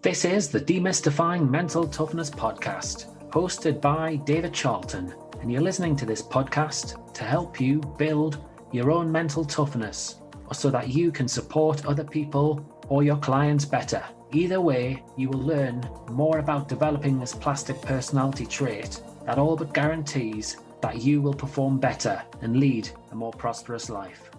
This is the Demystifying Mental Toughness podcast, hosted by David Charlton, and you're listening to this podcast to help you build your own mental toughness, or so that you can support other people or your clients better. Either way, you will learn more about developing this plastic personality trait that all but guarantees that you will perform better and lead a more prosperous life.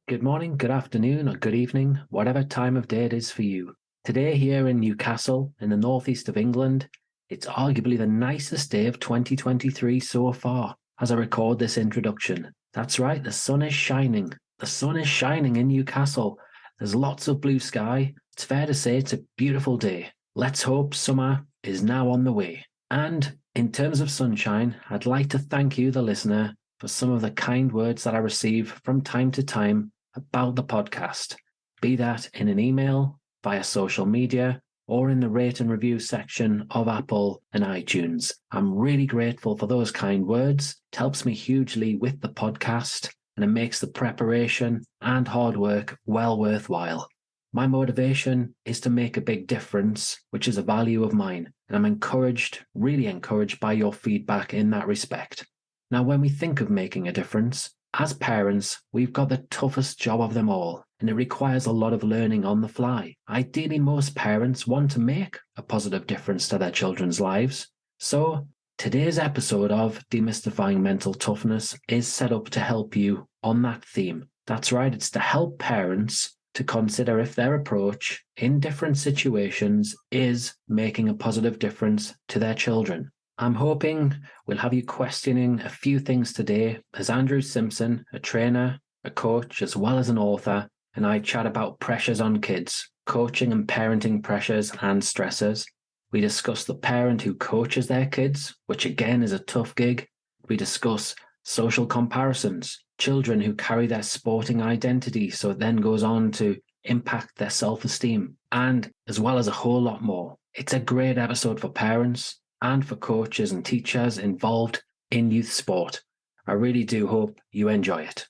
Good morning, good afternoon, or good evening, whatever time of day it is for you. Today here in Newcastle, in the northeast of England, it's arguably the nicest day of 2023 so far as I record this introduction. That's right, the sun is shining. The sun is shining in Newcastle. There's lots of blue sky. It's fair to say it's a beautiful day. Let's hope summer is now on the way. And in terms of sunshine, I'd like to thank you, the listener, for some of the kind words that I receive from time to time about the podcast, be that in an email, via social media, or in the rate and review section of Apple and iTunes. I'm really grateful for those kind words. It helps me hugely with the podcast, and it makes the preparation and hard work well worthwhile. My motivation is to make a big difference, which is a value of mine, and I'm encouraged, really encouraged by your feedback in that respect. Now, when we think of making a difference, as parents, we've got the toughest job of them all, and it requires a lot of learning on the fly. Ideally, most parents want to make a positive difference to their children's lives. So, today's episode of Demystifying Mental Toughness is set up to help you on that theme. That's right, it's to help parents to consider if their approach in different situations is making a positive difference to their children. I'm hoping we'll have you questioning a few things today as Andrew Simpson, a trainer, a coach, as well as an author, and I chat about pressures on kids, coaching and parenting pressures and stressors. We discuss the parent who coaches their kids, which again is a tough gig. We discuss social comparisons, children who carry their sporting identity, so it then goes on to impact their self-esteem, and as well as a whole lot more. It's a great episode for parents and for coaches and teachers involved in youth sport. I really do hope you enjoy it.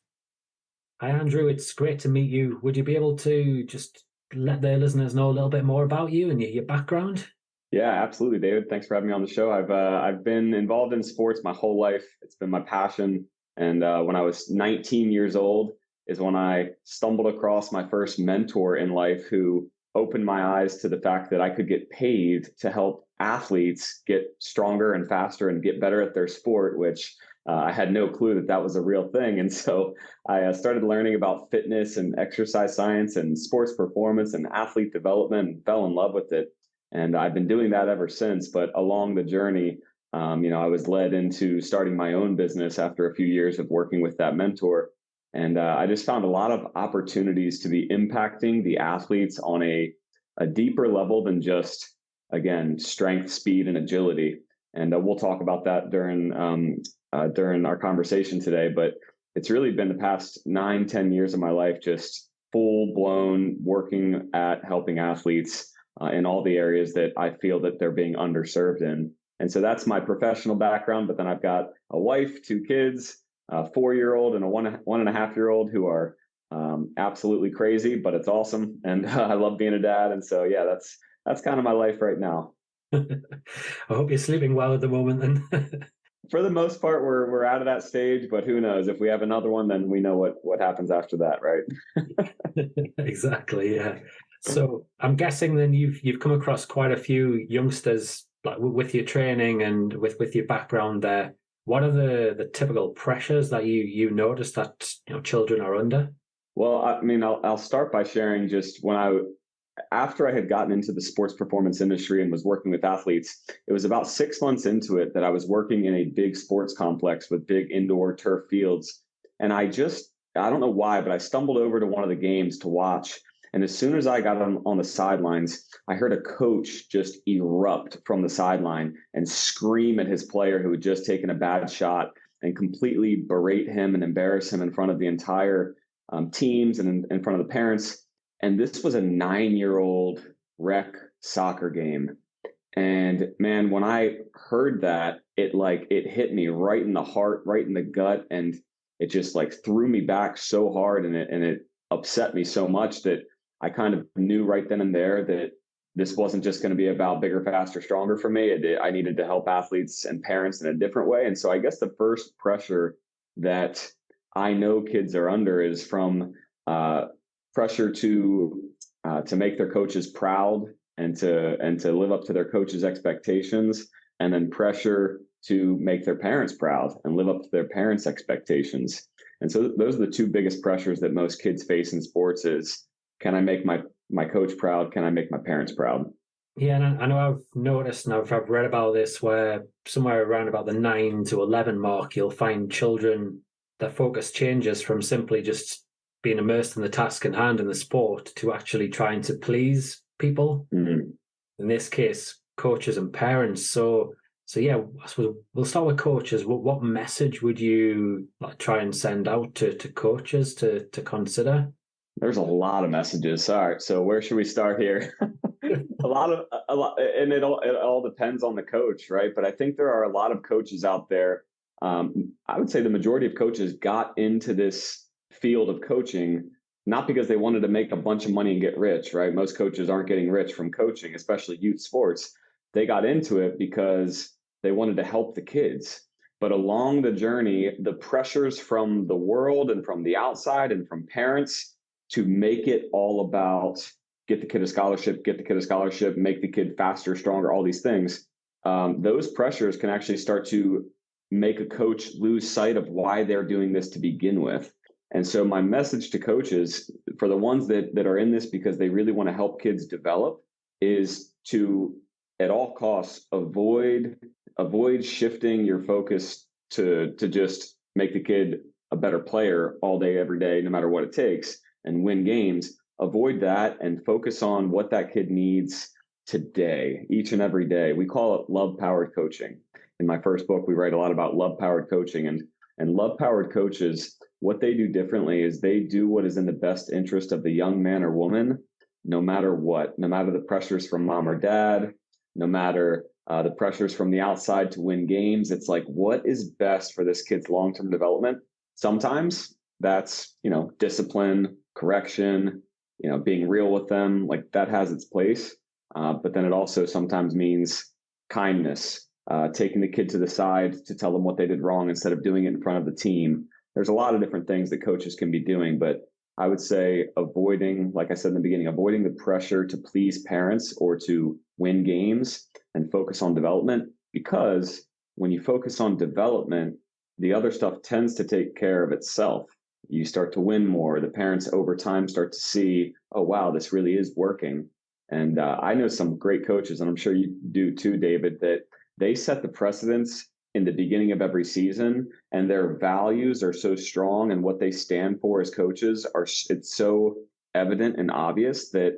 Hi, Andrew. It's great to meet you. Would you be able to just let the listeners know a little bit more about you and your background? Yeah, absolutely, David. Thanks for having me on the show. I've been involved in sports my whole life. It's been my passion. And when I was 19 years old is when I stumbled across my first mentor in life who opened my eyes to the fact that I could get paid to help athletes get stronger and faster and get better at their sport, which I had no clue that that was a real thing. And so I started learning about fitness and exercise science and sports performance and athlete development and fell in love with it. And I've been doing that ever since. But along the journey, I was led into starting my own business after a few years of working with that mentor. And I just found a lot of opportunities to be impacting the athletes on a deeper level than just, again, strength, speed, and agility. And we'll talk about that during our conversation today. But it's really been the past 9-10 years of my life, just full blown working at helping athletes in all the areas that I feel that they're being underserved in. And so that's my professional background. But then I've got a wife, 2 kids, a 4-year-old and a 1.5-year-old who are absolutely crazy, but it's awesome. And I love being a dad. And so, yeah, that's kind of my life right now. I hope you're sleeping well at the moment then. For the most part, we're out of that stage, but who knows? If we have another one, then we know what happens after that, right? Exactly, yeah. So I'm guessing then you've come across quite a few youngsters like with your training and with your background there. What are the typical pressures that you notice that children are under? Well, I mean, I'll start by sharing just after I had gotten into the sports performance industry and was working with athletes, it was about 6 months into it that I was working in a big sports complex with big indoor turf fields. And I don't know why, but I stumbled over to one of the games to watch. And as soon as I got on the sidelines, I heard a coach just erupt from the sideline and scream at his player who had just taken a bad shot and completely berate him and embarrass him in front of the entire teams and in front of the parents. And this was a 9-year-old rec soccer game. And man, when I heard that, it hit me right in the heart, right in the gut. And it just threw me back so hard, and it upset me so much that I kind of knew right then and there that this wasn't just going to be about bigger, faster, stronger for me. I needed to help athletes and parents in a different way. And so I guess the first pressure that I know kids are under is from pressure to make their coaches proud and to live up to their coaches' expectations, and then pressure to make their parents proud and live up to their parents' expectations. And so those are the two biggest pressures that most kids face in sports is, can I make my coach proud? Can I make my parents proud? Yeah, and I know I've noticed and I've read about this where somewhere around about the 9 to 11 mark, you'll find children, their focus changes from simply just being immersed in the task in hand in the sport to actually trying to please people. Mm-hmm. In this case, coaches and parents. So yeah, I suppose we'll start with coaches. What message would you like try and send out to coaches to consider? There's a lot of messages. All right, so where should we start here? a lot, and it all depends on the coach, right? But I think there are a lot of coaches out there. I would say the majority of coaches got into this field of coaching not because they wanted to make a bunch of money and get rich, right? Most coaches aren't getting rich from coaching, especially youth sports. They got into it because they wanted to help the kids. But along the journey, the pressures from the world and from the outside and from parents to make it all about get the kid a scholarship, make the kid faster, stronger, all these things. Those pressures can actually start to make a coach lose sight of why they're doing this to begin with. And so my message to coaches, for the ones that are in this because they really want to help kids develop, is to at all costs avoid shifting your focus to just make the kid a better player all day, every day, no matter what it takes, and win games. Avoid that and focus on what that kid needs today, each and every day. We call it love-powered coaching. In my first book, we write a lot about love-powered coaching, and love-powered coaches, what they do differently is they do what is in the best interest of the young man or woman, no matter what, no matter the pressures from mom or dad, no matter the pressures from the outside to win games. It's like, what is best for this kid's long-term development? Sometimes that's, discipline, correction, being real with them, like that has its place. But then it also sometimes means kindness, taking the kid to the side to tell them what they did wrong instead of doing it in front of the team. There's a lot of different things that coaches can be doing, but I would say avoiding, like I said in the beginning, avoiding the pressure to please parents or to win games and focus on development, because when you focus on development, the other stuff tends to take care of itself. You start to win more. The parents over time start to see, oh, wow, this really is working. And I know some great coaches, and I'm sure you do too, David, that they set the precedence in the beginning of every season, and their values are so strong and what they stand for as coaches it's so evident and obvious that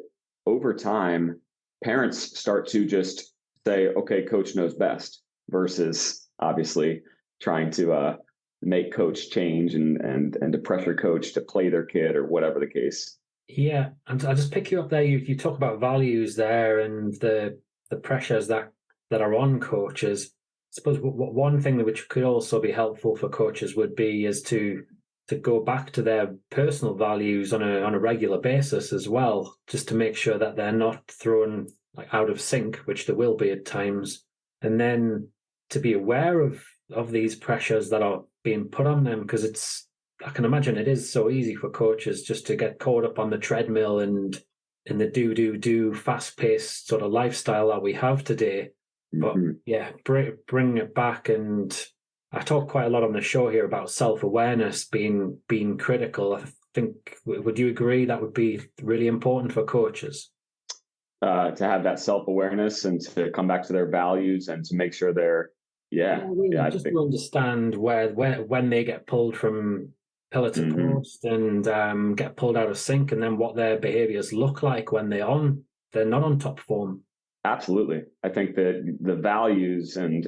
over time, parents start to just say, okay, coach knows best, versus obviously trying to make coach change and to pressure coach to play their kid or whatever the case. Yeah, and I'll just pick you up there. You talk about values there and the pressures that are on coaches. I suppose one thing which could also be helpful for coaches would be is to go back to their personal values on a regular basis as well, just to make sure that they're not thrown like out of sync, which there will be at times, and then to be aware of these pressures that are being put on them, because I can imagine it is so easy for coaches just to get caught up on the treadmill and in the do fast paced sort of lifestyle that we have today. But yeah, bring it back. And I talk quite a lot on the show here about self-awareness being critical. I think, would you agree that would be really important for coaches? To have that self-awareness and to come back to their values and to make sure they're, really, just to understand where when they get pulled from pillar to post and get pulled out of sync, and then what their behaviors look like when they're not on top form. Absolutely. I think that the values and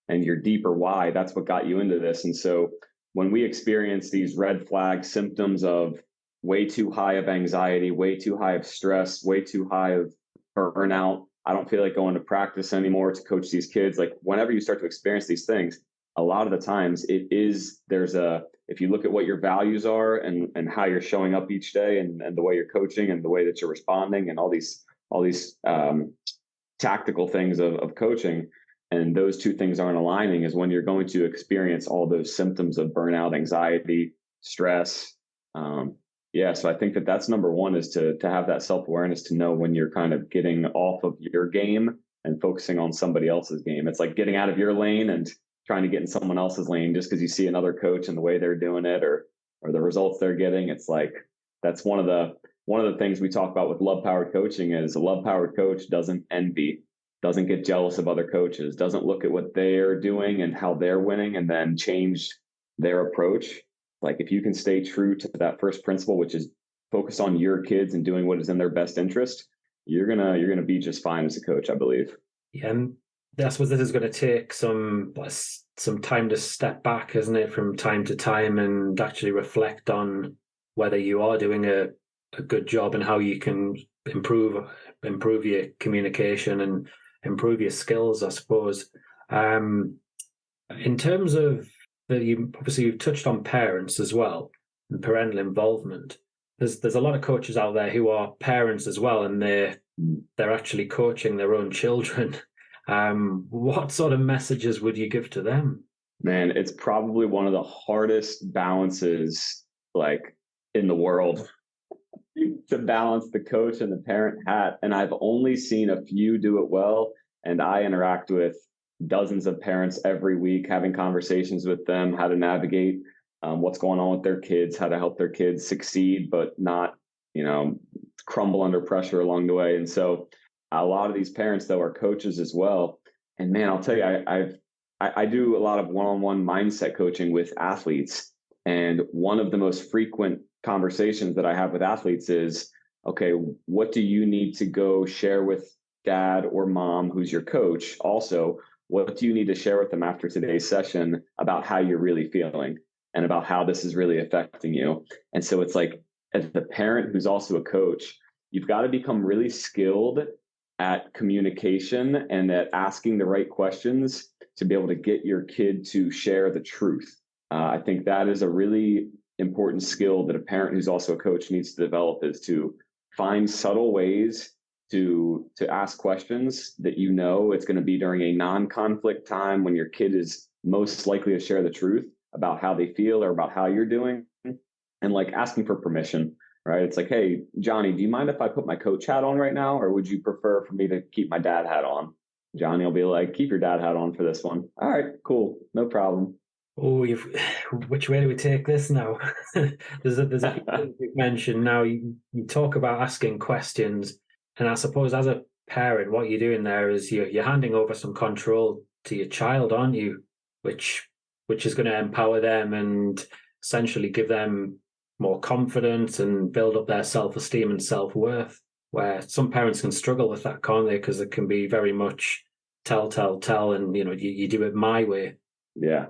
your deeper why, that's what got you into this. And so when we experience these red flag symptoms of way too high of anxiety, way too high of stress, way too high of burnout, I don't feel like going to practice anymore to coach these kids. Like whenever you start to experience these things, a lot of the times if you look at what your values are and how you're showing up each day and the way you're coaching and the way that you're responding and all these tactical things of coaching, and those two things aren't aligning, is when you're going to experience all those symptoms of burnout, anxiety, stress. So I think that's number one, is to have that self-awareness, to know when you're kind of getting off of your game and focusing on somebody else's game. It's like getting out of your lane and trying to get in someone else's lane just because you see another coach and the way they're doing it, or the results they're getting. It's like, that's one of the things we talk about with love-powered coaching, is a love-powered coach doesn't envy, doesn't get jealous of other coaches, doesn't look at what they're doing and how they're winning and then change their approach. Like, if you can stay true to that first principle, which is focus on your kids and doing what is in their best interest, you're gonna be just fine as a coach, I believe. Yeah, and I suppose this is going to take some time to step back, isn't it, from time to time, and actually reflect on whether you are doing a good job and how you can improve your communication and improve your skills, I suppose. In terms of you've touched on parents as well and parental involvement. There's a lot of coaches out there who are parents as well, and they're actually coaching their own children. What sort of messages would you give to them? Man, it's probably one of the hardest balances, like, in the world, to balance the coach and the parent hat. And I've only seen a few do it well. And I interact with dozens of parents every week, having conversations with them, how to navigate what's going on with their kids, how to help their kids succeed, but not, crumble under pressure along the way. And so a lot of these parents, though, are coaches as well. And man, I'll tell you, I do a lot of one-on-one mindset coaching with athletes. And one of the most frequent conversations that I have with athletes is, okay, what do you need to go share with dad or mom, who's your coach? Also, what do you need to share with them after today's session about how you're really feeling and about how this is really affecting you? And so it's like, as the parent who's also a coach, you've got to become really skilled at communication and at asking the right questions to be able to get your kid to share the truth. I think that is a really important skill that a parent who's also a coach needs to develop, is to find subtle ways to ask questions that it's going to be during a non-conflict time when your kid is most likely to share the truth about how they feel or about how you're doing, and like asking for permission, right? It's like, hey, Johnny, do you mind if I put my coach hat on right now, or would you prefer for me to keep my dad hat on? Johnny will be like, keep your dad hat on for this one. All right, cool, no problem. Oh, which way do we take this now? there's a few things you've mentioned now. You talk about asking questions, and I suppose as a parent, what you're doing there is you're handing over some control to your child, aren't you? Which is going to empower them and essentially give them more confidence and build up their self-esteem and self-worth. Where some parents can struggle with that, can't they? Because it can be very much tell, and you do it my way. Yeah,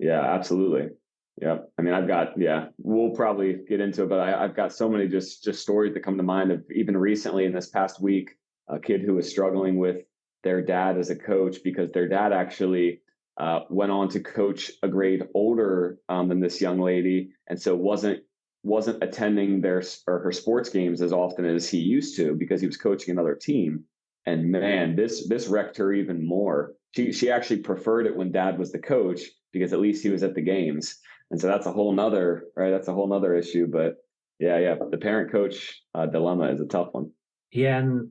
absolutely. Yeah. I mean, we'll probably get into it, but I've got so many just stories that come to mind of, even recently in this past week, a kid who was struggling with their dad as a coach, because their dad actually went on to coach a grade older than this young lady. And so wasn't attending her sports games as often as he used to, because he was coaching another team. And man, this wrecked her even more. She actually preferred it when dad was the coach, because at least he was at the games. And so that's a whole nother issue. But yeah, the parent coach dilemma is a tough one. Yeah. And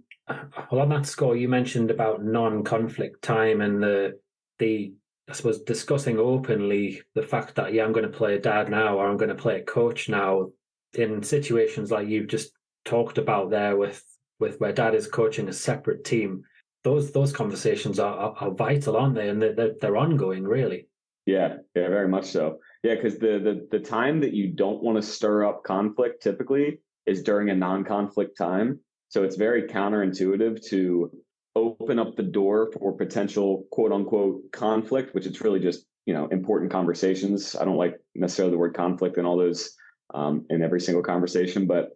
well, on that score, you mentioned about non-conflict time and the I suppose discussing openly the fact that, I'm going to play a dad now, or I'm going to play a coach now, in situations like you've just talked about there with where dad is coaching a separate team. Those conversations are vital, aren't they? And they're ongoing, really. Yeah, very much so. Yeah, because the time that you don't want to stir up conflict typically is during a non-conflict time. So it's very counterintuitive to open up the door for potential quote unquote conflict, which it's really just, important conversations. I don't like necessarily the word conflict in all those in every single conversation, but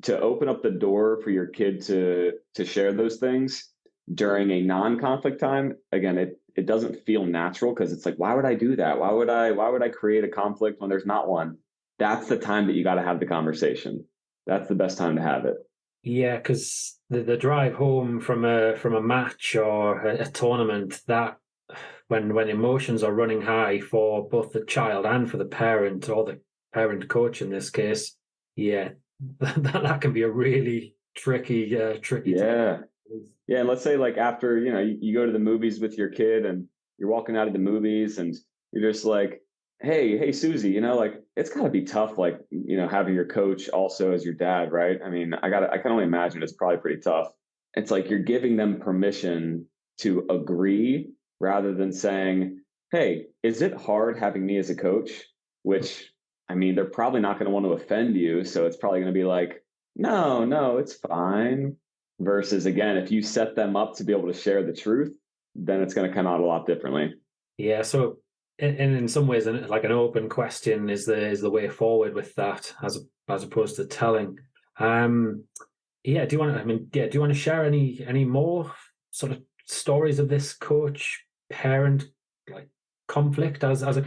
to open up the door for your kid to share those things during a non-conflict time, again, it doesn't feel natural because it's like, why would I do that? Why would I create a conflict when there's not one? That's the time that you got to have the conversation. That's the best time to have it. Yeah, because the drive home from a match or a tournament, that when emotions are running high for both the child and for the parent or the parent coach in this case, yeah, that can be a really tricky time. Yeah. Yeah. And let's say like after, you go to the movies with your kid and you're walking out of the movies and you're just like, hey, Susie, like it's gotta be tough, like, having your coach also as your dad, right? I mean, I can only imagine it's probably pretty tough. It's like you're giving them permission to agree rather than saying, hey, is it hard having me as a coach? Which, I mean, they're probably not going to want to offend you. So it's probably going to be like, no, it's fine. Versus, again, if you set them up to be able to share the truth, then it's going to come out a lot differently. Yeah, so in some ways, like an open question is the way forward with that, as opposed to telling. Um, yeah, do you want to? I mean, yeah, do you want to share any more sort of stories of this coach parent like conflict as a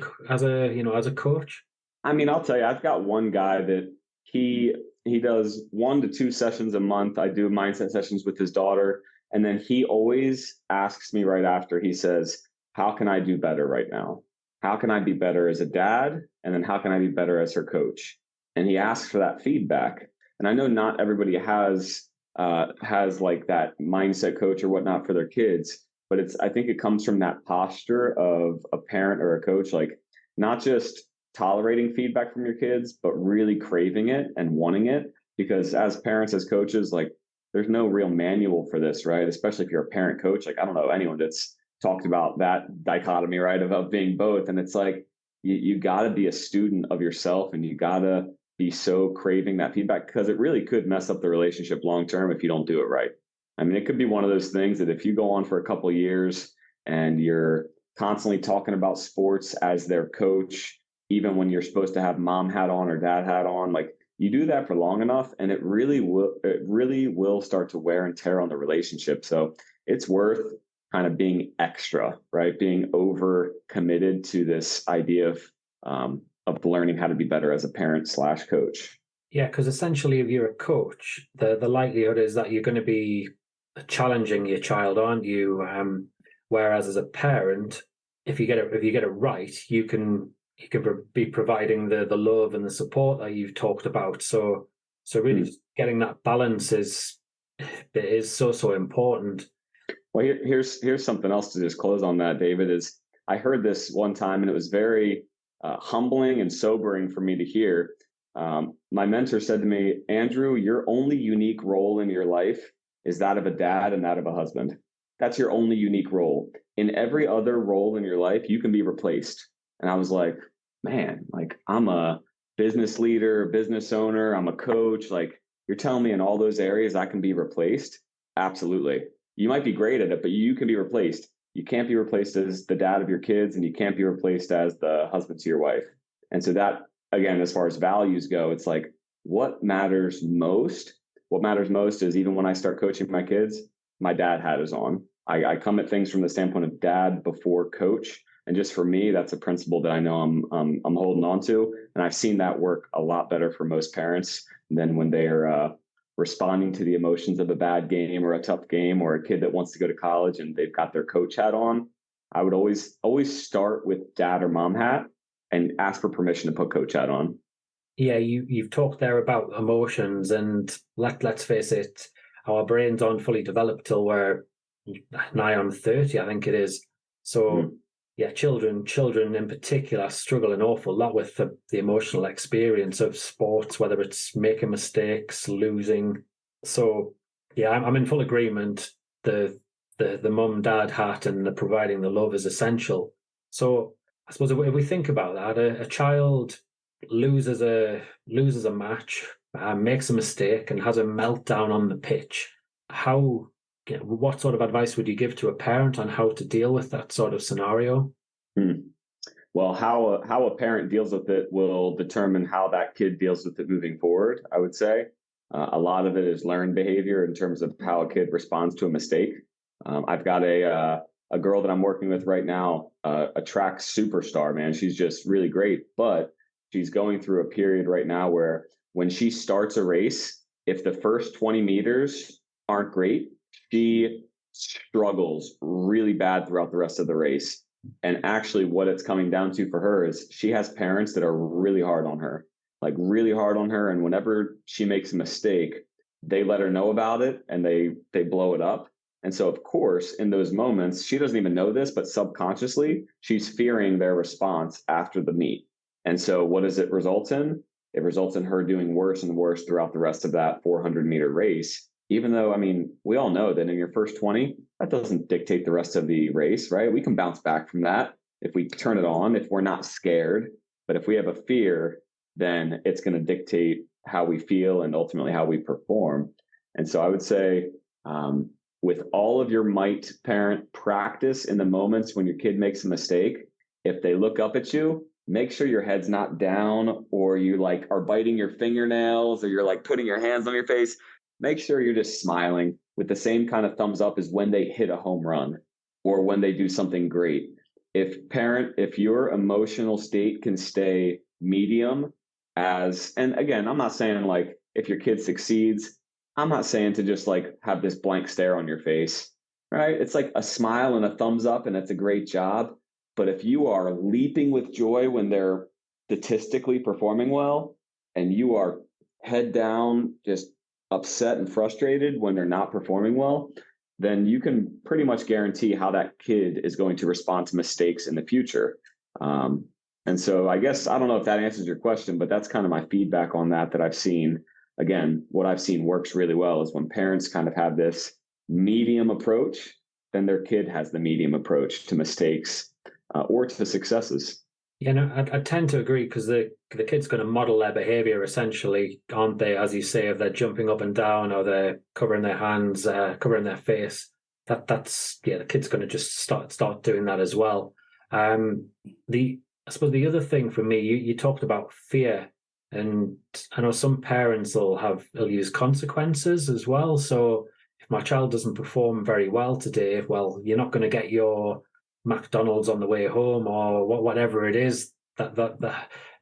coach? I mean, I'll tell you, I've got one guy that he he does 1 to 2 sessions a month. I do mindset sessions with his daughter, and then he always asks me right after. He says, "How can I do better right now? How can I be better as a dad? And then how can I be better as her coach?" And he asks for that feedback. And I know not everybody has like that mindset coach or whatnot for their kids, but I think it comes from that posture of a parent or a coach, like not just tolerating feedback from your kids, but really craving it and wanting it. Because as parents, as coaches, like there's no real manual for this, right? Especially if you're a parent coach. Like I don't know anyone that's talked about that dichotomy, right? Of being both. And it's like you got to be a student of yourself and you got to be so craving that feedback because it really could mess up the relationship long term if you don't do it right. I mean, it could be one of those things that if you go on for a couple of years and you're constantly talking about sports as their coach, even when you're supposed to have mom hat on or dad hat on, like you do that for long enough and it really will start to wear and tear on the relationship. So it's worth kind of being extra, right? Being over committed to this idea of learning how to be better as a parent slash coach. Yeah, because essentially, if you're a coach, the likelihood is that you're going to be challenging your child, aren't you? Whereas as a parent, if you get it right, you can be providing the love and the support that you've talked about. So really, Hmm. just getting that balance is so important. Well, here's something else to just close on that, David. Is I heard this one time and it was very humbling and sobering for me to hear. My mentor said to me, Andrew, your only unique role in your life is that of a dad and that of a husband. That's your only unique role. In every other role in your life, you can be replaced. And I was like, man, like I'm a business leader, business owner, I'm a coach. Like you're telling me in all those areas I can be replaced? Absolutely. You might be great at it, but you can be replaced. You can't be replaced as the dad of your kids, and you can't be replaced as the husband to your wife. And so that, again, as far as values go, it's like what matters most. What matters most is even when I start coaching my kids, my dad hat is on. I come at things from the standpoint of dad before coach, and just for me, that's a principle that I know I'm holding on to, and I've seen that work a lot better for most parents than when they are responding to the emotions of a bad game or a tough game or a kid that wants to go to college and they've got their coach hat on. I would always start with dad or mom hat and ask for permission to put coach hat on. Yeah, you've talked there about emotions, and let's face it, our brains aren't fully developed till we're nigh on 30, I think it is. So Mm. yeah, children in particular struggle an awful lot with the emotional experience of sports, whether it's making mistakes, losing. So yeah, I'm in full agreement. The mum dad hat and the providing the love is essential. So I suppose if we think about that, a child loses a match, makes a mistake, and has a meltdown on the pitch. How what sort of advice would you give to a parent on how to deal with that sort of scenario? Mm. Well, how a parent deals with it will determine how that kid deals with it moving forward. I would say a lot of it is learned behavior in terms of how a kid responds to a mistake. I've got a girl that I'm working with right now, a track superstar, man. She's just really great, but she's going through a period right now where when she starts a race, if the first 20 meters aren't great, she struggles really bad throughout the rest of the race. And actually, what it's coming down to for her is she has parents that are really hard on her, like really hard on her. And whenever she makes a mistake, they let her know about it and they blow it up. And so, of course, in those moments, she doesn't even know this, but subconsciously, she's fearing their response after the meet. And so, what does it result in? It results in her doing worse and worse throughout the rest of that 400-meter race. Even though, I mean, we all know that in your first 20, that doesn't dictate the rest of the race, right? We can bounce back from that if we turn it on, if we're not scared. But if we have a fear, then it's going to dictate how we feel and ultimately how we perform. And so I would say, with all of your might, parent, practice in the moments when your kid makes a mistake. If they look up at you, make sure your head's not down or you like are biting your fingernails or you're like putting your hands on your face. Make sure you're just smiling with the same kind of thumbs up as when they hit a home run or when they do something great. If your emotional state can stay medium and again, I'm not saying like if your kid succeeds, I'm not saying to just like have this blank stare on your face, right? It's like a smile and a thumbs up, and it's a great job. But if you are leaping with joy when they're statistically performing well, and you are head down, just upset and frustrated when they're not performing well, then you can pretty much guarantee how that kid is going to respond to mistakes in the future. And so I guess I don't know if that answers your question, but that's kind of my feedback on that I've seen. Again, what I've seen works really well is when parents kind of have this medium approach, then their kid has the medium approach to mistakes or to successes. Yeah, no, I tend to agree because the kid's going to model their behavior essentially, aren't they? As you say, if they're jumping up and down or they're covering their hands, covering their face, that's yeah, the kid's going to just start doing that as well. The I suppose the other thing for me, you talked about fear, and I know some parents will use consequences as well. So if my child doesn't perform very well today, well, you're not going to get your McDonald's on the way home or whatever it is that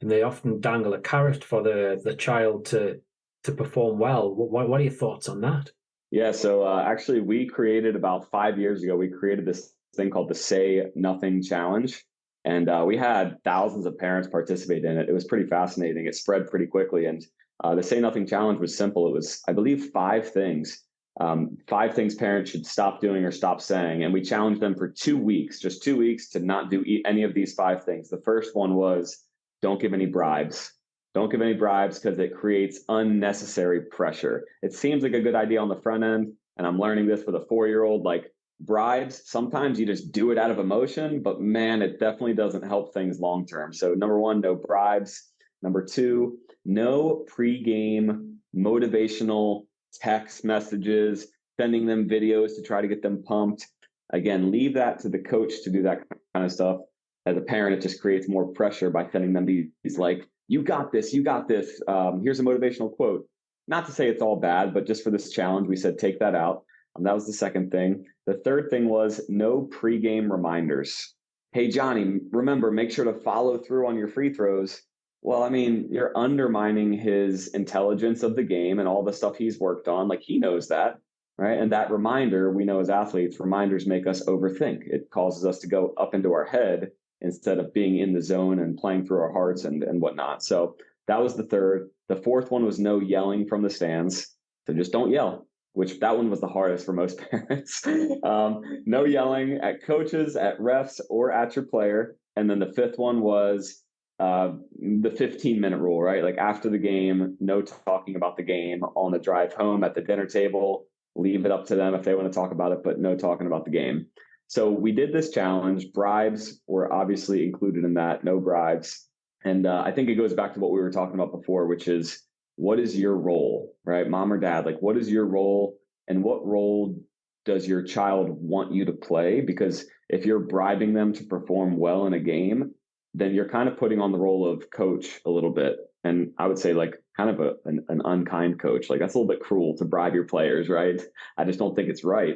and they often dangle a carrot for the child to perform well. What are your thoughts on that? Yeah, so actually, we created about 5 years ago. We created this thing called the Say Nothing Challenge, and we had thousands of parents participate in it. It was pretty fascinating. It spread pretty quickly, and the Say Nothing Challenge was simple. It was, I believe, 5 things. 5 things parents should stop doing or stop saying, and we challenged them for 2 weeks, just 2 weeks, to not do any of these 5 things. The first one was don't give any bribes. Don't give any bribes because it creates unnecessary pressure. It seems like a good idea on the front end. And I'm learning this with a 4-year-old. Like bribes, sometimes you just do it out of emotion, but man, it definitely doesn't help things long term. So, number one, no bribes. Number two, no pregame motivational text messages, sending them videos to try to get them pumped. Again, leave that to the coach to do that kind of stuff. As a parent, it just creates more pressure by sending them these like, you got this, you got this. Here's a motivational quote. Not to say it's all bad, but just for this challenge, we said take that out. That was the second thing. The third thing was no pregame reminders. Hey, Johnny, remember, make sure to follow through on your free throws. Well, I mean, you're undermining his intelligence of the game and all the stuff he's worked on. Like he knows that, right? And that reminder, we know as athletes, reminders make us overthink. It causes us to go up into our head instead of being in the zone and playing through our hearts and whatnot. So that was the third. The fourth one was no yelling from the stands. So just don't yell, which that one was the hardest for most parents. No yelling at coaches, at refs, or at your player. And then the fifth one was the 15-minute rule, right? Like after the game, no talking about the game on the drive home at the dinner table. Leave it up to them if they want to talk about it, but no talking about the game. So we did this challenge. Bribes were obviously included in that, no bribes. And I think it goes back to what we were talking about before, which is what is your role, right? Mom or dad, like what is your role and what role does your child want you to play? Because if you're bribing them to perform well in a game, then you're kind of putting on the role of coach a little bit. And I would say like kind of an unkind coach. Like that's a little bit cruel to bribe your players, right? I just don't think it's right.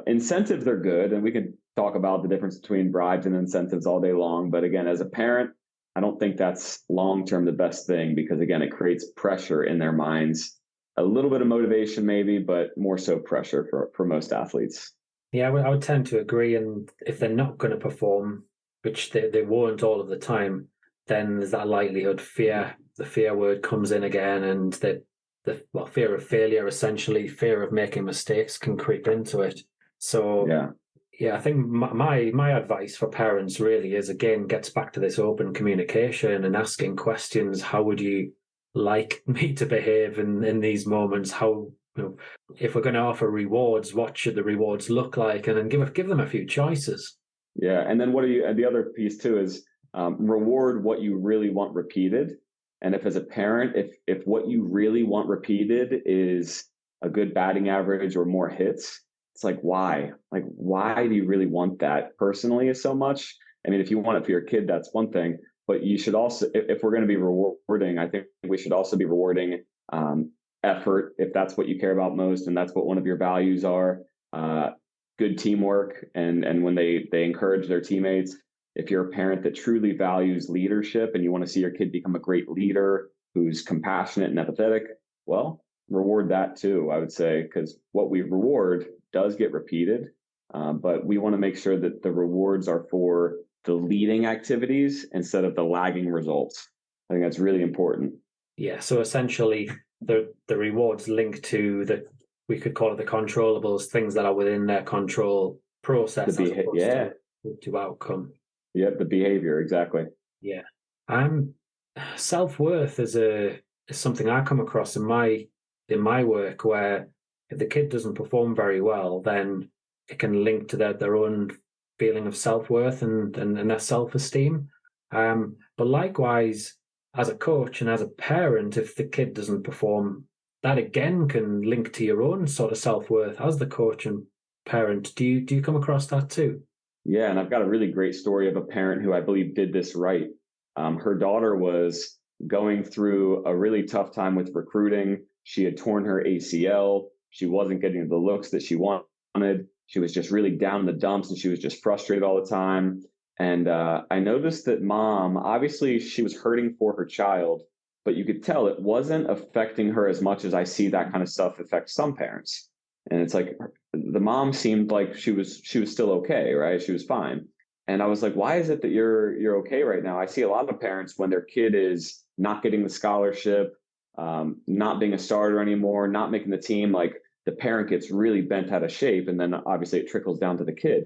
Incentives are good, and we can talk about the difference between bribes and incentives all day long. But again, as a parent, I don't think that's long term the best thing, because again, it creates pressure in their minds. A little bit of motivation, maybe, but more so pressure for most athletes. Yeah, I would tend to agree. And if they're not going to perform, which they won't all of the time, then there's that likelihood the fear word comes in again, and well, fear of failure, essentially, fear of making mistakes can creep into it. So Yeah. yeah, I think my advice for parents really is, again, gets back to this open communication and asking questions. How would you like me to behave in these moments? How, if we're going to offer rewards, what should the rewards look like? And then give them a few choices. Yeah. And then the other piece too is reward what you really want repeated. And if as a parent, if what you really want repeated is a good batting average or more hits, it's like, why? Like, why do you really want that personally so much? I mean, if you want it for your kid, that's one thing. But you should also, if we're going to be rewarding, I think we should also be rewarding effort, if that's what you care about most, and that's what one of your values are. Good teamwork, and when they encourage their teammates. If you're a parent that truly values leadership and you want to see your kid become a great leader who's compassionate and empathetic, well, reward that too, I would say, because what we reward does get repeated. But we want to make sure that the rewards are for the leading activities instead of the lagging results. I think that's really important. Yeah. So essentially, the rewards link to we could call it the controllables, things that are within their control process as opposed Yeah, to outcome. yeah, the behavior, exactly. Yeah. Um, self-worth is something I come across in my work, where if the kid doesn't perform very well, then it can link to their own feeling of self-worth and their self-esteem. But likewise, as a coach and as a parent, if the kid doesn't perform, that again can link to your own sort of self-worth as the coach and parent. Do you come across that too? Yeah, and I've got a really great story of a parent who I believe did this right. Her daughter was going through a really tough time with recruiting. She had torn her ACL. She wasn't getting the looks that she wanted. She was just really down in the dumps, and she was just frustrated all the time. And I noticed that mom, obviously, she was hurting for her child, but you could tell it wasn't affecting her as much as I see that kind of stuff affect some parents. And it's like the mom seemed like she was still okay, right? She was fine. And I was like, why is it that you're okay right now? I see a lot of parents when their kid is not getting the scholarship, not being a starter anymore, not making the team, like the parent gets really bent out of shape, and then obviously it trickles down to the kid.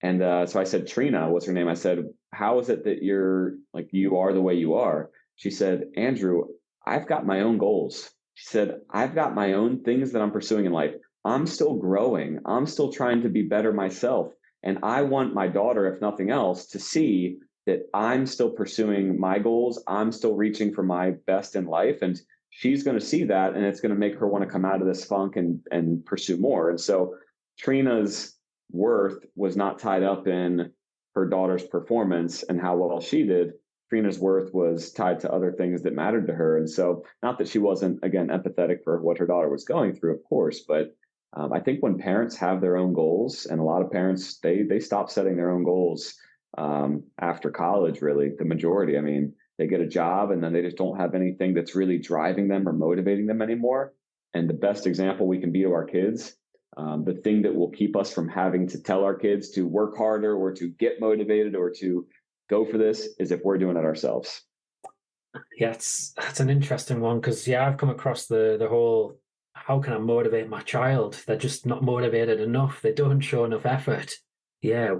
And so I said, Trina, what's her name? I said, how is it that you are the way you are? She said, Andrew, I've got my own goals. She said, I've got my own things that I'm pursuing in life. I'm still growing. I'm still trying to be better myself. And I want my daughter, if nothing else, to see that I'm still pursuing my goals. I'm still reaching for my best in life. And she's going to see that, and it's going to make her want to come out of this funk and pursue more. And so Trina's worth was not tied up in her daughter's performance and how well she did. Trina's worth was tied to other things that mattered to her. And so, not that she wasn't, again, empathetic for what her daughter was going through, of course, but I think when parents have their own goals, and a lot of parents, they stop setting their own goals after college, really, the majority. I mean, they get a job and then they just don't have anything that's really driving them or motivating them anymore. And the best example we can be to our kids, the thing that will keep us from having to tell our kids to work harder or to get motivated or to go for this, is if we're doing it ourselves. Yeah, that's an interesting one, because I've come across the whole, how can I motivate my child? They're just not motivated enough. They don't show enough effort. Yeah,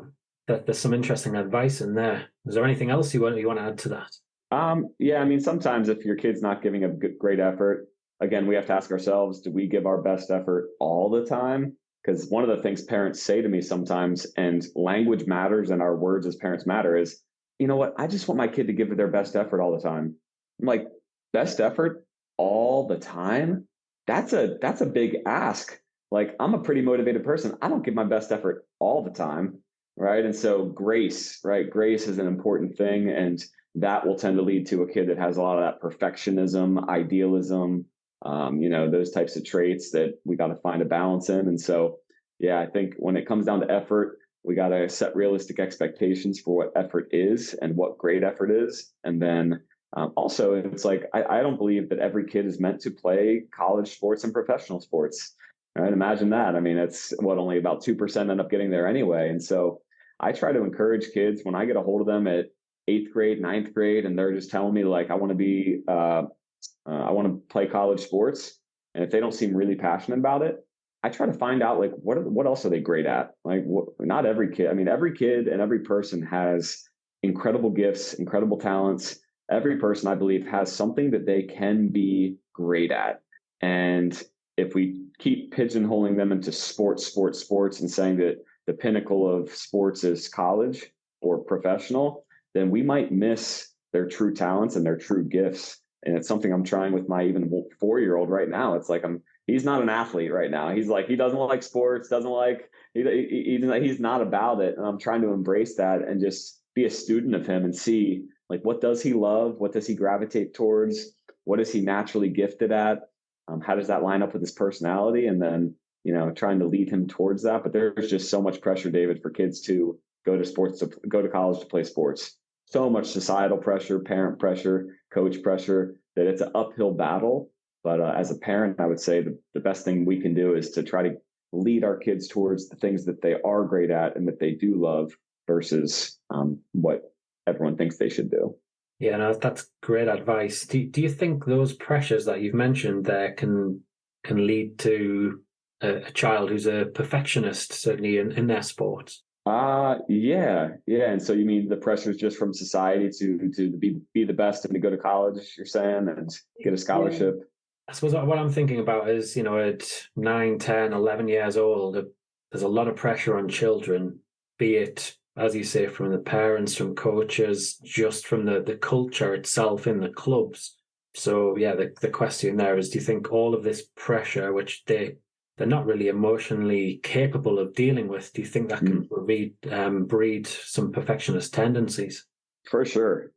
there's some interesting advice in there. Is there anything else you want to add to that? Yeah, I mean, sometimes if your kid's not giving a great effort, again, we have to ask ourselves, do we give our best effort all the time? Because one of the things parents say to me sometimes, and language matters and our words as parents matter, is, you know what, I just want my kid to give their best effort all the time. I'm like, best effort all the time? That's a big ask. Like, I'm a pretty motivated person. I don't give my best effort all the time, right? And so grace, right? Grace is an important thing, and that will tend to lead to a kid that has a lot of that perfectionism, idealism, those types of traits that we got to find a balance in. And so, yeah, I think when it comes down to effort, we got to set realistic expectations for what effort is and what great effort is. And then also, it's like, I don't believe that every kid is meant to play college sports and professional sports. Right? Imagine that. I mean, it's what only about 2% end up getting there anyway. And so I try to encourage kids when I get a hold of them at eighth grade, ninth grade, and they're just telling me like, I want to play college sports. And if they don't seem really passionate about it, I try to find out like what else are they great at? Like not every kid. I mean, every kid and every person has incredible gifts, incredible talents. Every person, I believe, has something that they can be great at. And if we keep pigeonholing them into sports, and saying that the pinnacle of sports is college or professional, then we might miss their true talents and their true gifts. And it's something I'm trying with my even 4-year-old right now. It's like he's not an athlete right now. He's like, he doesn't like sports, doesn't like, he's not about it. And I'm trying to embrace that and just be a student of him and see like, what does he love? What does he gravitate towards? What is he naturally gifted at? How does that line up with his personality? And then, trying to lead him towards that. But there's just so much pressure, David, for kids to go to college to play sports. So much societal pressure, parent pressure, coach pressure, that it's an uphill battle. But as a parent, I would say the best thing we can do is to try to lead our kids towards the things that they are great at and that they do love versus what everyone thinks they should do. Yeah, no, that's great advice. Do you think those pressures that you've mentioned there can lead to a child who's a perfectionist, certainly in their sports? Yeah. And so you mean the pressures just from society to be the best and to go to college, you're saying, and get a Yeah. scholarship? I suppose what I'm thinking about is, at 9, 10, 11 years old, there's a lot of pressure on children, be it, as you say, from the parents, from coaches, just from the culture itself in the clubs. So, yeah, the question there is, do you think all of this pressure, which they're not really emotionally capable of dealing with, do you think that can breed some perfectionist tendencies? For sure.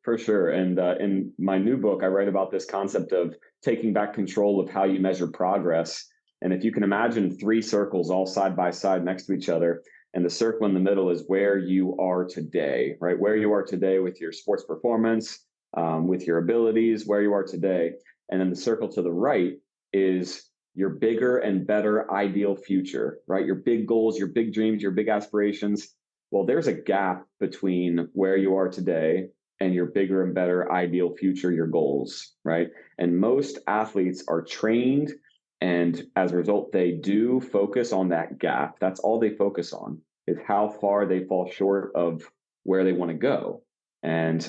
And in my new book, I write about this concept of taking back control of how you measure progress. And if you can imagine three circles all side by side next to each other, and the circle in the middle is where you are today, right? Where you are today with your sports performance, with your abilities, where you are today. And then the circle to the right is your bigger and better ideal future, right? Your big goals, your big dreams, your big aspirations. Well, there's a gap between where you are today and your bigger and better ideal future, your goals, right? And most athletes are trained, and as a result, they do focus on that gap. That's all they focus on, is how far they fall short of where they want to go. And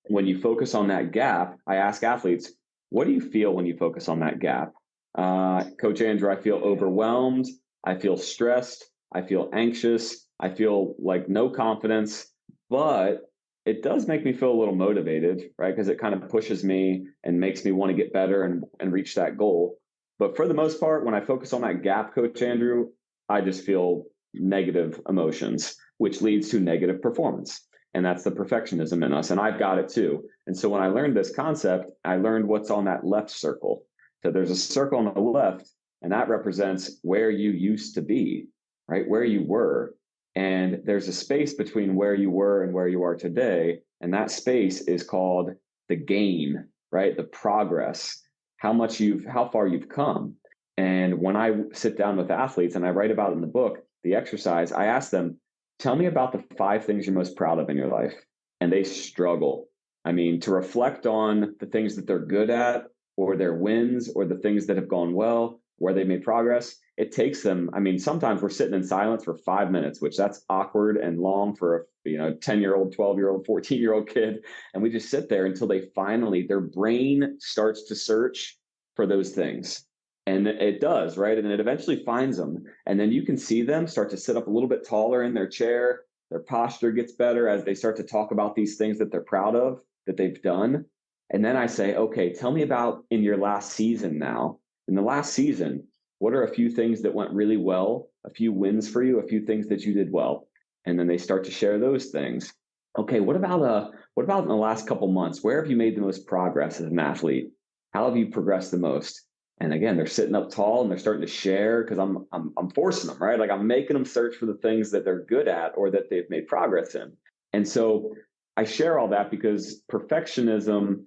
when you focus on that gap, I ask athletes, what do you feel when you focus on that gap? Coach Andrew, I feel overwhelmed. I feel stressed. I feel anxious. I feel like no confidence, but it does make me feel a little motivated, right? Because it kind of pushes me and makes me want to get better and reach that goal. But for the most part, when I focus on that gap, Coach Andrew, I just feel negative emotions, which leads to negative performance. And that's the perfectionism in us. And I've got it too. And so when I learned this concept, I learned what's on that left circle. So there's a circle on the left, and that represents where you used to be, right? Where you were. And there's a space between where you were and where you are today. And that space is called the gain, right? The progress, how far you've come. And when I sit down with athletes and I write about it in the book, the exercise, I ask them, tell me about the 5 things you're most proud of in your life. And they struggle. I mean, to reflect on the things that they're good at or their wins or the things that have gone well, where they made progress, it takes them. I mean, sometimes we're sitting in silence for 5 minutes, which that's awkward and long for a 10-year-old, 12-year-old, 14-year-old kid. And we just sit there until their brain starts to search for those things. And it does, right? And it eventually finds them. And then you can see them start to sit up a little bit taller in their chair. Their posture gets better as they start to talk about these things that they're proud of, that they've done. And then I say, okay, tell me about in your last season now. In the last season, what are a few things that went really well, a few wins for you, a few things that you did well? And then they start to share those things. Okay, what about in the last couple months? Where have you made the most progress as an athlete? How have you progressed the most? And again, they're sitting up tall and they're starting to share because I'm forcing them, right? Like I'm making them search for the things that they're good at or that they've made progress in. And so I share all that because perfectionism,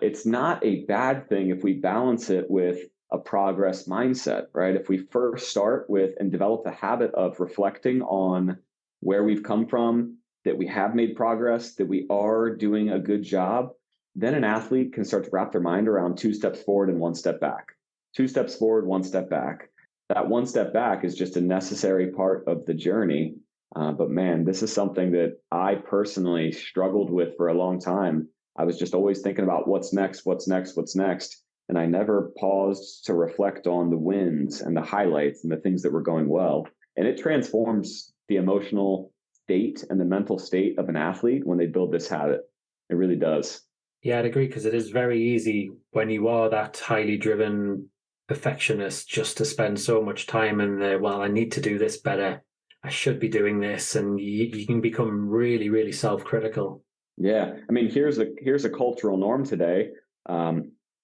it's not a bad thing if we balance it with a progress mindset, right? If we first start with and develop the habit of reflecting on where we've come from, that we have made progress, that we are doing a good job, then an athlete can start to wrap their mind around 2 steps forward and 1 step back. 2 steps forward, 1 step back. That 1 step back is just a necessary part of the journey. But man, this is something that I personally struggled with for a long time. I was just always thinking about what's next, what's next, what's next. And I never paused to reflect on the wins and the highlights and the things that were going well. And it transforms the emotional state and the mental state of an athlete when they build this habit. It really does. Yeah, I'd agree, because it is very easy when you are that highly driven perfectionist just to spend so much time in there. Well, I need to do this better. I should be doing this. And you can become really, really self-critical. Yeah. I mean, here's a cultural norm today.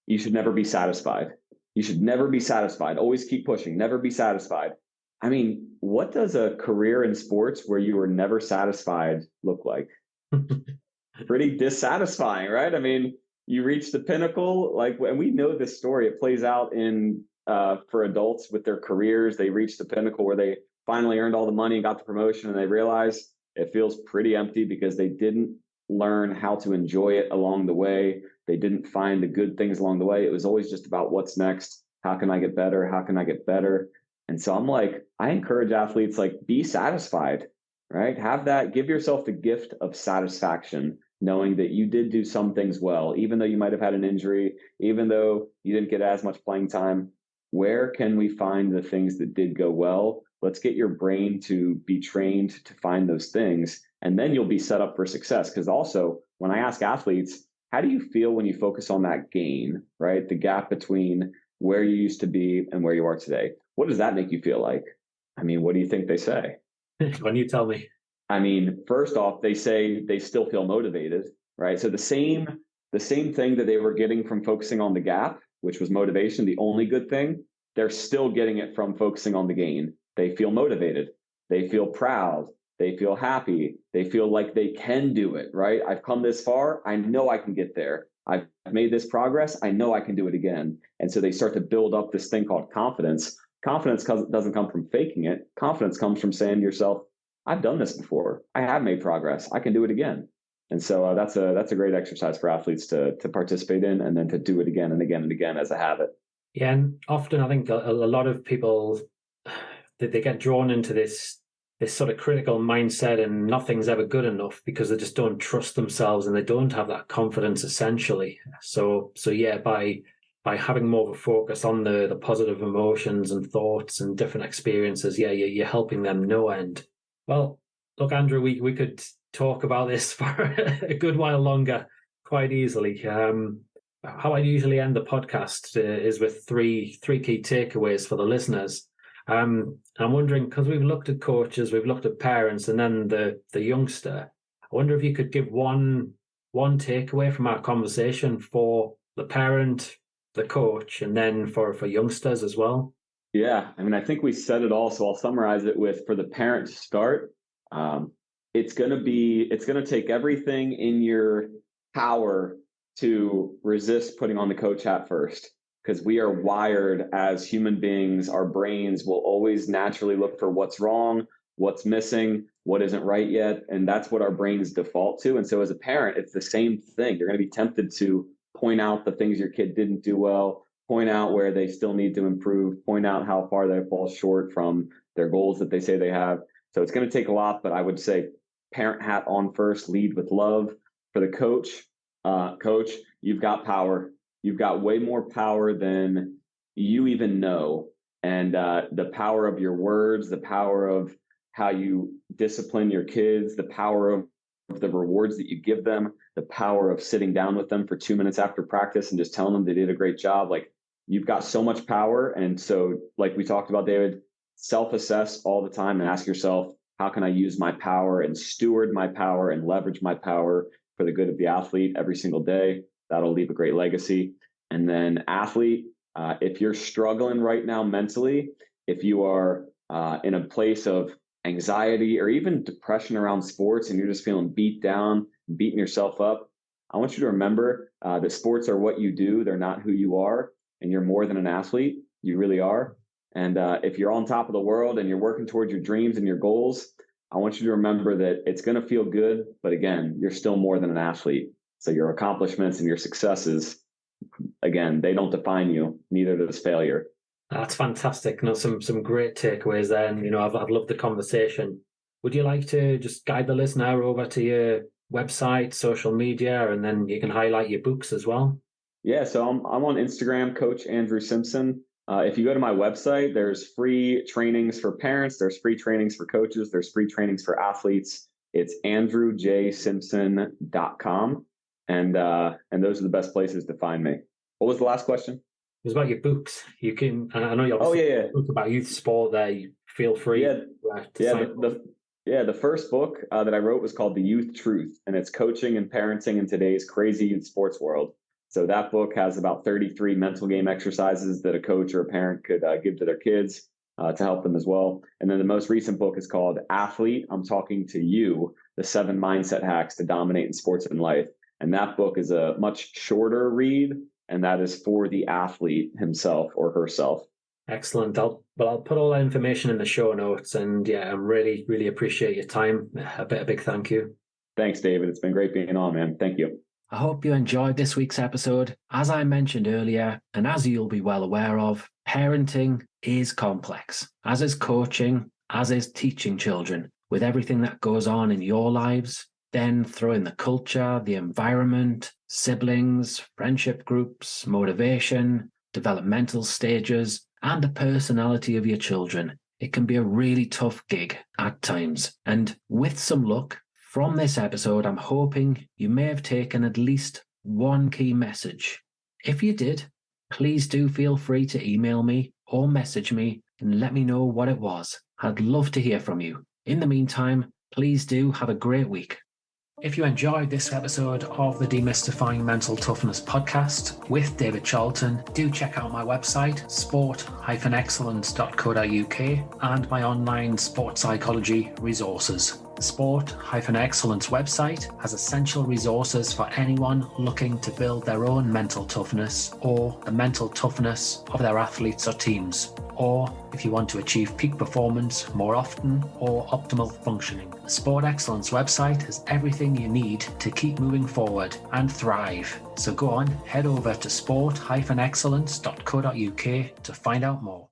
You should never be satisfied. You should never be satisfied. Always keep pushing. Never be satisfied. I mean, what does a career in sports where you are never satisfied look like? Pretty dissatisfying, right? I mean, you reach the pinnacle, like, and we know this story. It plays out in for adults with their careers. They reach the pinnacle where they finally earned all the money and got the promotion, and they realize it feels pretty empty because they didn't learn how to enjoy it along the way. They didn't find the good things along the way. It was always just about what's next. How can I get better? How can I get better? And so I'm like, I encourage athletes, like, be satisfied, right? Have that, give yourself the gift of satisfaction, knowing that you did do some things well, even though you might have had an injury, even though you didn't get as much playing time. Where can we find the things that did go well? Let's get your brain to be trained to find those things, and then you'll be set up for success. Because also, when I ask athletes, how do you feel when you focus on that gain, right? The gap between where you used to be and where you are today. What does that make you feel like? I mean, what do you think they say? When you tell me. I mean, first off, they say they still feel motivated, right? So the same thing that they were getting from focusing on the gap, which was motivation, the only good thing, they're still getting it from focusing on the gain. They feel motivated. They feel proud. They feel happy. They feel like they can do it, right? I've come this far. I know I can get there. I've made this progress. I know I can do it again. And so they start to build up this thing called confidence. Confidence doesn't come from faking it. Confidence comes from saying to yourself, I've done this before. I have made progress. I can do it again. And so that's a great exercise for athletes to participate in, and then to do it again and again and again as a habit. Yeah, and often I think a lot of people, they get drawn into this sort of critical mindset, and nothing's ever good enough because they just don't trust themselves and they don't have that confidence essentially. So yeah, by having more of a focus on the positive emotions and thoughts and different experiences, yeah, you're helping them no end. Well, look, Andrew, we could talk about this for a good while longer, quite easily. How I usually end the podcast is with three key takeaways for the listeners. I'm wondering, because we've looked at coaches, we've looked at parents, and then the youngster. I wonder if you could give one takeaway from our conversation for the parent, the coach, and then for youngsters as well. Yeah, I mean, I think we said it all. So I'll summarize it with, for the parent to start, it's going to take everything in your power to resist putting on the coach hat first, because we are wired as human beings. Our brains will always naturally look for what's wrong, what's missing, what isn't right yet. And that's what our brains default to. And so as a parent, it's the same thing. You're going to be tempted to point out the things your kid didn't do well, point out where they still need to improve, point out how far they fall short from their goals that they say they have. So it's going to take a lot, but I would say parent hat on first, lead with love. For the coach, coach, you've got power. You've got way more power than you even know. And the power of your words, the power of how you discipline your kids, the power of the rewards that you give them, the power of sitting down with them for 2 minutes after practice and just telling them they did a great job. Like, you've got so much power. And so, like we talked about, David, self-assess all the time and ask yourself, how can I use my power and steward my power and leverage my power for the good of the athlete every single day? That'll leave a great legacy. And then athlete, If you're struggling right now mentally, if you are in a place of anxiety or even depression around sports and you're just feeling beat down, beating yourself up, I want you to remember that sports are what you do. They're not who you are. And you're more than an athlete. You really are. And if you're on top of the world and you're working towards your dreams and your goals, I want you to remember that it's going to feel good. But again, you're still more than an athlete. So your accomplishments and your successes, again, they don't define you. Neither does failure. That's fantastic. Some great takeaways there. And, I've loved the conversation. Would you like to just guide the listener over to your website, social media, and then you can highlight your books as well? Yeah, so I'm on Instagram, Coach Andrew Simpson. If you go to my website, there's free trainings for parents, there's free trainings for coaches, there's free trainings for athletes. It's andrewjsimpson.com. And those are the best places to find me. What was the last question? It was about your books. You can, and I know you obviously book about youth sport there. You feel free. The first book that I wrote was called The Youth Truth, and it's coaching and parenting in today's crazy youth sports world. So that book has about 33 mental game exercises that a coach or a parent could give to their kids to help them as well. And then the most recent book is called Athlete, I'm Talking to You, the 7 Mindset Hacks to Dominate in Sports and Life. And that book is a much shorter read, and that is for the athlete himself or herself. Excellent. I'll put all that information in the show notes. And yeah, I really, really appreciate your time. A big thank you. Thanks, David. It's been great being on, man. Thank you. I hope you enjoyed this week's episode. As I mentioned earlier, and as you'll be well aware of, parenting is complex, as is coaching, as is teaching children, with everything that goes on in your lives. Then throw in the culture, the environment, siblings, friendship groups, motivation, developmental stages, and the personality of your children. It can be a really tough gig at times. And with some luck, from this episode, I'm hoping you may have taken at least one key message. If you did, please do feel free to email me or message me and let me know what it was. I'd love to hear from you. In the meantime, please do have a great week. If you enjoyed this episode of the Demystifying Mental Toughness podcast with David Charlton, do check out my website, sport-excellence.co.uk, and my online sports psychology resources. The Sport Excellence website has essential resources for anyone looking to build their own mental toughness or the mental toughness of their athletes or teams, or if you want to achieve peak performance more often or optimal functioning. The Sport Excellence website has everything you need to keep moving forward and thrive. So go on, head over to sport-excellence.co.uk to find out more.